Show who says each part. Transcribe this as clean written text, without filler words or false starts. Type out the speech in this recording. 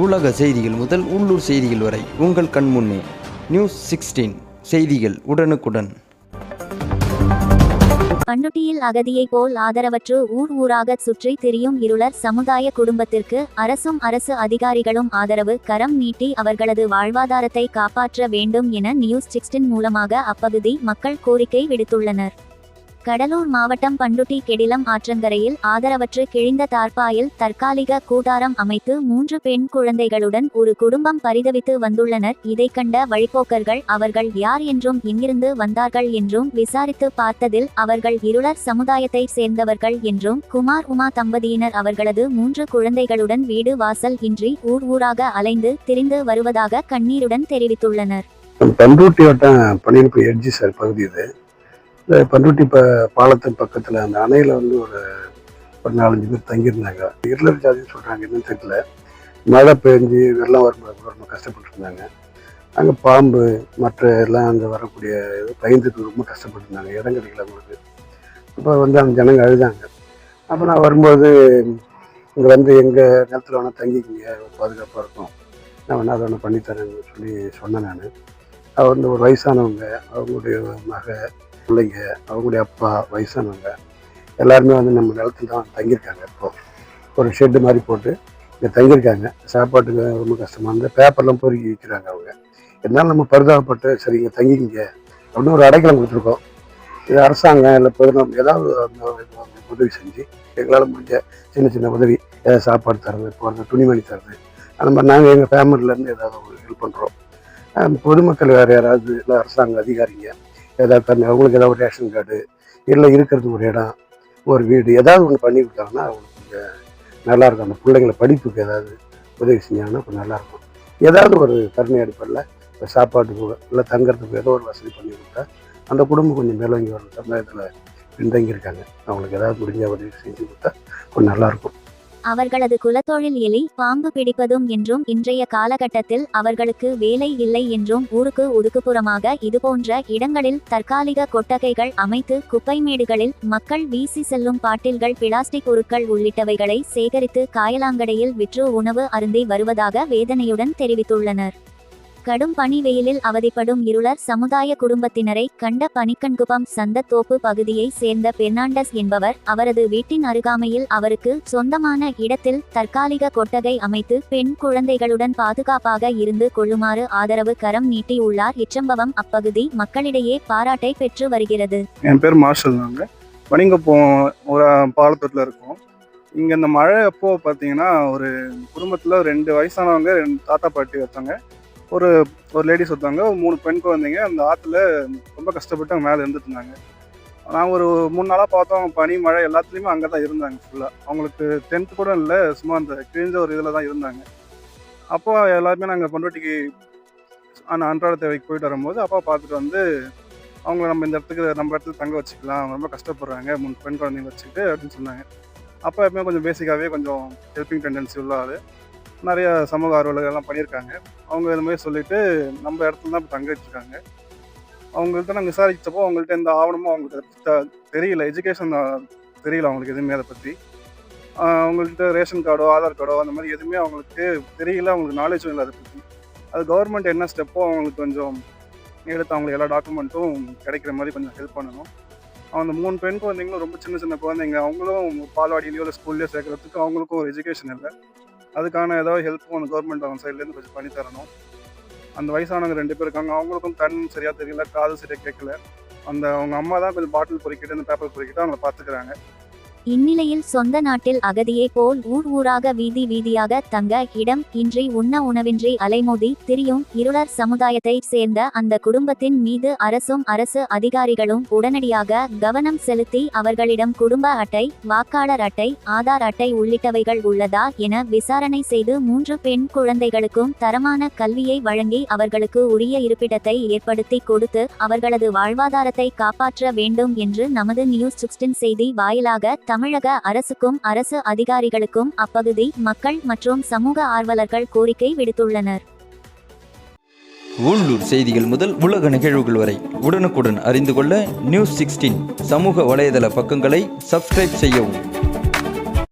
Speaker 1: உலக செய்திகள் முதல் உள்ளூர் செய்திகள் வரை உங்கள் கண்முன்னே. நியூஸ் 16 செய்திகள் உடனுக்குடன்.
Speaker 2: பண்ருட்டியில் அகதியைப் போல் ஆதரவற்று ஊர் ஊராக சுற்றி திரியும் இருளர் சமுதாய குடும்பத்திற்கு அரசும் அரசு அதிகாரிகளும் ஆதரவு கரம் நீட்டி அவர்களது வாழ்வாதாரத்தை காப்பாற்ற வேண்டும் என நியூஸ் 16 மூலமாக அப்பகுதி மக்கள் கோரிக்கை விடுத்துள்ளனர். கடலூர் மாவட்டம் பண்ருட்டி கெடிலம் ஆற்றங்கரையில் ஆதரவற்று கிழிந்த தார்பாயில் தற்காலிக கூடாரம் அமைத்து 3 பெண் குழந்தைகளுடன் ஒரு குடும்பம் பரிதவித்து வந்துள்ளனர். இதை கண்ட வழிப்போக்கர்கள் அவர்கள் யார் என்றும் எங்கிருந்து வந்தார்கள் என்றும் விசாரித்து பார்த்ததில் அவர்கள் இருளர் சமுதாயத்தை சேர்ந்தவர்கள் என்றும் குமார் உமா தம்பதியினர் அவர்களது 3 குழந்தைகளுடன் வீடு வாசல் இன்றி ஊர் ஊராக அலைந்து திரிந்து வருவதாக கண்ணீருடன் தெரிவித்துள்ளனர்.
Speaker 3: பண்ருட்டி வட்டம் பணியிப்பு எட்ஜி சார் பகுதி இது. இந்த பண்ருட்டி பாலத்தின் பக்கத்தில் அந்த அணையில் ஒரு 4-5 பேர் தங்கியிருந்தாங்க. இருளர் ஜாதின்னு சொல்கிறாங்க, என்னன்னு தெரியல. மழை பெஞ்சு வெள்ளம் வரும்போது ரொம்ப கஷ்டப்பட்டு இருந்தாங்க. அங்கே பாம்பு மற்ற எல்லாம் அங்கே வரக்கூடிய பயந்துட்டு ரொம்ப கஷ்டப்பட்டு இருந்தாங்க. இடம் கிடைக்கல அவங்களுக்கு. அப்போ அந்த ஜனங்க அழுதாங்க. அப்போ நான் வரும்போது இங்கே எங்கள் நிலத்தில் வேணால் தங்கிக்கிங்க, பாதுகாப்பாக இருக்கும், நான் வேணா அதை ஒன்று பண்ணித்தரேன்னு சொன்னேன் நான். அவர் ஒரு வயசானவங்க, அவங்களுடைய பிள்ளைங்க, அவங்களுடைய அப்பா வயசானவங்க எல்லாருமே நம்ம நிலத்தில் தான் தங்கியிருக்காங்க. இப்போது ஒரு ஷெட்டு மாதிரி போட்டு இங்கே தங்கியிருக்காங்க. சாப்பாட்டுக்கு ரொம்ப கஷ்டமாக இருந்தது. பேப்பர்லாம் பொறுக்கி விற்கிறாங்க அவங்க. இருந்தாலும் நம்ம பரிதாபப்பட்டு சரி இங்கே தங்கிக்கிங்க அப்படின்னு ஒரு அடைக்கலம் கொடுத்துருக்கோம். இது அரசாங்கம் இல்லை பொதுநலம் ஏதாவது உதவி செஞ்சு எங்களால் முடிஞ்ச சின்ன சின்ன உதவி, ஏதாவது சாப்பாடு தர்றது, போகிறது, துணிமணி தர்றது, அந்த மாதிரி நாங்கள் எங்கள் ஃபேமிலியிலேருந்து ஏதாவது ஒரு ஹெல்ப் பண்ணுறோம். பொதுமக்கள் வேறு யாராவது இல்லை அரசாங்க அதிகாரிங்க ஏதாவது அவங்களுக்கு ஏதாவது ஒரு ரேஷன் கார்டு இல்லை இருக்கிறது ஒரு இடம் ஒரு வீடு ஏதாவது ஒன்று பண்ணி கொடுத்தாங்கன்னா அவங்களுக்கு கொஞ்சம் நல்லாயிருக்கும். அந்த பிள்ளைங்களை படிப்புக்கு ஏதாவது உதவி செஞ்சாங்கன்னா கொஞ்சம் நல்லாயிருக்கும். ஏதாவது ஒரு கருணை அடிப்படையில் இப்போ சாப்பாட்டுக்கு இல்லை தங்கிறதுக்கு ஏதோ ஒரு வசதி பண்ணி கொடுத்தா அந்த குடும்பம் கொஞ்சம் மேலோங்கி வரும். சமுதாயத்தில் பின்தங்கியிருக்காங்க, அவங்களுக்கு ஏதாவது முடிஞ்ச உதவி செஞ்சு கொடுத்தா கொஞ்சம் நல்லாயிருக்கும்.
Speaker 2: அவர்களது குலத்தொழில் எலி பாம்பு பிடிப்பதும் என்றும் இன்றைய காலகட்டத்தில் அவர்களுக்கு வேலை இல்லை என்றும் ஊருக்கு ஒதுக்குப்புறமாக இதுபோன்ற இடங்களில் தற்காலிக கொட்டகைகள் அமைத்து குப்பைமேடுகளில் மக்கள் வீசி செல்லும் பாட்டில்கள், பிளாஸ்டிக் பொருட்கள் உள்ளிட்டவைகளை சேகரித்து காயலாங்கடையில் விற்று உணவு அருந்தி வருவதாக வேதனையுடன் தெரிவித்துள்ளனர். கடும் பனி வெயிலில் அவதிப்படும் இருளர் சமுதாய குடும்பத்தினரை கண்ட பனிக்கண்குப்பம் சந்தத்தோப்பு பகுதியை சேர்ந்த பெர்னாண்டஸ் என்பவர் அவரது வீட்டின் அருகாமையில் அவருக்கு சொந்தமான இடத்தில் தற்காலிக கொட்டகை அமைத்து பெண் குழந்தைகளுடன் பாதுகாப்பாக இருந்து கொள்ளுமாறு ஆதரவு கரம் நீட்டியுள்ளார். இச்சம்பவம் அப்பகுதி மக்களிடையே பாராட்டை பெற்று வருகிறது.
Speaker 4: என் பேர் மார்ஷல். நாங்கள் பனிங்கப்பம் ஒரு பாலத்தோட்டில் இருக்கோம். இங்கே இந்த மழை அப்போ பார்த்தீங்கன்னா ஒரு குடும்பத்தில் 2 வயசானவங்க, 2 தாத்தா பாட்டி ஒருத்தவங்க, ஒரு லேடிஸ் ஒருத்தவங்க, 3 பெண் குழந்தைங்க அந்த ஆற்றுல ரொம்ப கஷ்டப்பட்டு அவங்க மேலே இருந்துட்டு இருந்தாங்க. நாங்கள் ஒரு 3 நாளாக பார்த்தோம். அவங்க பனி மழை எல்லாத்துலேயுமே அங்கே தான் இருந்தாங்க ஃபுல்லாக. அவங்களுக்கு டென்த்து கூட இல்லை, சும்மா அந்த கிழிஞ்ச ஒரு இதில் தான் இருந்தாங்க. அப்போ எல்லாருமே நாங்கள் பண்ருட்டிக்கு அன்றாட தேவைக்கு போயிட்டு வரும்போது அப்பா பார்த்துட்டு அவங்கள நம்ம இடத்துல தங்க வச்சுக்கலாம், அவங்க ரொம்ப கஷ்டப்படுறாங்க 3 பெண் குழந்தைங்க வச்சுக்கிட்டு அப்படின்னு சொன்னாங்க. அப்போ எப்பவுமே கொஞ்சம் பேசிக்காகவே கொஞ்சம் ஹெல்பிங் டெண்டன்சி உள்ள ஆள், நிறைய சமூக ஆர்வலர்கள்லாம் பண்ணியிருக்காங்க. அவங்க இது மாதிரி சொல்லிட்டு நம்ம இடத்துல தான் இப்போ தங்க வச்சுருக்காங்க. அவங்கள்ட்ட நாங்கள் விசாரிச்சப்போ அவங்கள்ட்ட எந்த ஆவணமும் அவங்களுக்கு தெரியல, எஜுகேஷன் தெரியல அவங்களுக்கு எதுவுமே அதை பற்றி. அவங்கள்ட்ட ரேஷன் கார்டோ ஆதார் கார்டோ அந்த மாதிரி எதுவுமே அவங்களுக்கு தெரியல, அவங்களுக்கு நாலேஜும் இல்லை அதை பற்றி. அது கவர்மெண்ட் என்ன ஸ்டெப்போ அவங்களுக்கு கொஞ்சம் எடுத்து அவங்களுக்கு எல்லா டாக்குமெண்ட்டும் கிடைக்கிற மாதிரி கொஞ்சம் ஹெல்ப் பண்ணணும். அந்த 3 பெண் குழந்தைங்களும் ரொம்ப சின்ன சின்ன குழந்தைங்க, அவங்களும் பால்வாடியிலையோ இல்லை ஸ்கூல்லையோ சேர்க்கறதுக்கு அவங்களுக்கும் ஒரு எஜுகேஷன் இல்லை. அதுக்கான ஏதாவது ஹெல்ப்பும் அந்த கவர்மெண்ட் அவங்க சைட்லேருந்து கொஞ்சம் பண்ணி தரணும். அந்த வயசானவங்க 2 பேர் இருக்காங்க, அவங்களுக்கும் கண் சரியாக தெரியல, காது சரியாக கேட்கல. அவங்க அம்மா தான் கொஞ்சம் பாட்டில் பொறுக்கிட்டு அந்த பேப்பர் பொறுக்கிட்டு அவங்கள பார்த்துக்கிறாங்க.
Speaker 2: இந்நிலையில் சொந்த நாட்டில் அகதியைப் போல் ஊர் ஊராக வீதி வீதியாக தங்க இடம் இன்றி உண்ண உணவின்றி அலைமோதி திரியும் இருளர் சமுதாயத்தை சேர்ந்த அந்த குடும்பத்தின் மீது அரசும் அரசு அதிகாரிகளும் உடனடியாக கவனம் செலுத்தி அவர்களிடம் குடும்ப அட்டை, வாக்காளர் அட்டை, ஆதார் அட்டை உள்ளிட்டவைகள் உள்ளதா என விசாரணை செய்து 3 பெண் குழந்தைகளுக்கும் தரமான கல்வியை வழங்கி அவர்களுக்கு உரிய இருப்பிடத்தை ஏற்படுத்தி கொடுத்து அவர்களது வாழ்வாதாரத்தை காப்பாற்ற வேண்டும் என்று நமது நியூஸ் 16 செய்தி வாயிலாக தமிழக அரசுக்கும் அரசு அதிகாரிகளுக்கும் அப்பகுதி மக்கள் மற்றும் சமூக ஆர்வலர்கள் கோரிக்கை விடுத்துள்ளனர்.
Speaker 1: உள்ளூர் செய்திகள் முதல் உலக நிகழ்வுகள் வரை உடனுக்குடன் அறிந்து கொள்ள நியூஸ் 16 சமூக வலைதள பக்கங்களை சப்ஸ்கிரைப் செய்யவும்.